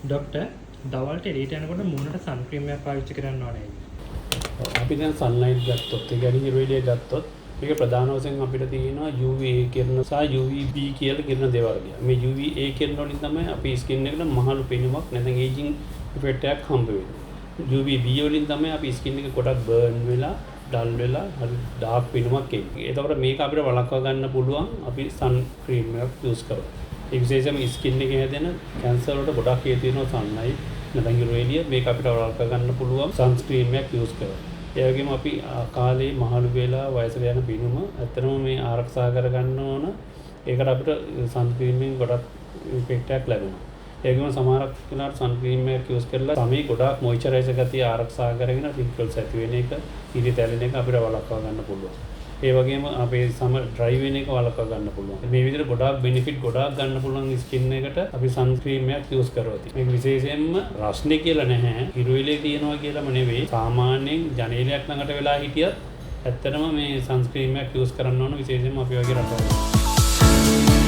Doctor දවල්ට එළියට යනකොට මූණට සන් ක්‍රීම් එකක් පාවිච්චි කරන්න ඕනේ. අපි දැන් සන්ලයිට් ගත්තොත් ඒ කියන්නේ හිරු එළිය ගත්තොත් මේක ප්‍රධාන වශයෙන් අපිට තියෙනවා UVA කිරණ සහ UVB කියලා කිරණ දෙවර්ගයක්. මේ UVA කිරණ වලින් තමයි අපි ස්කින් එකට මහලු පෙනුමක් නැත්නම් ඒජින් ඉෆෙක්ට් එකක් හම්බ වෙන්නේ. UVB වලින් තමයි අපි ස්කින් එක ගොඩක් බර්න් වෙලා ඩල් වෙලා හරි ඩාර්ක් පෙනුමක් එන්නේ. ඒතකොට මේක අපිට වළක්වා ගන්න පුළුවන් අපි සන් ක්‍රීම් එකක් යූස් කරලා. ඒ විශේෂයෙන්ම ස්කින් එකේ හැදෙන කැන්සර් වලට ගොඩක් හේතු වෙනවා සන්ලයිට් නැත්නම් හිරු එළිය. මේක අපිට වළක්වා ගන්න පුළුවන් සන්ස්ක්‍රීම් එකක් යූස් කරලා. ඒ වගේම අපි කාලේ මහලු වෙලා වයසට යන පිනුම ඇත්තටම මේ ආරක්ෂා කරගන්න ඕන. ඒකට අපිට සන් ක්‍රීම් එකෙන් ගොඩක් ඉෆෙක්ට් එකක් ලැබෙනවා. ඒ වගේම සමහරක් වෙලාවට සන් ක්‍රීම් එකක් යූස් කරලා තමයි ගොඩක් මොයිස්චරයිසර් ගතිය ආරක්ෂා කරගෙන රින්කල්ස් ඇති වෙන එක, ඉරි තැලෙන එක අපිට වළක්වා ගන්න පුළුවන්. ඒ වගේම අපේ සම ඩ්‍රයි වෙන එක වළක්වා ගන්න පුළුවන්. මේ විදිහට ගොඩාක් බෙනිෆිට් ගොඩාක් ගන්න පුළුවන් ස්කින් එකට අපි සන් ක්‍රීම් එකක් යූස් කරවති. මේක විශේෂයෙන්ම රස්නේ කියලා නැහැ. හිරු එළිය තියෙනවා කියලාම නෙවෙයි. සාමාන්‍යයෙන් ජනේලයක් ළඟට වෙලා හිටියත් ඇත්තටම මේ සන් ක්‍රීම් එකක් යූස් කරන්න ඕන විශේෂයෙන්ම අපි වගේ රටවල.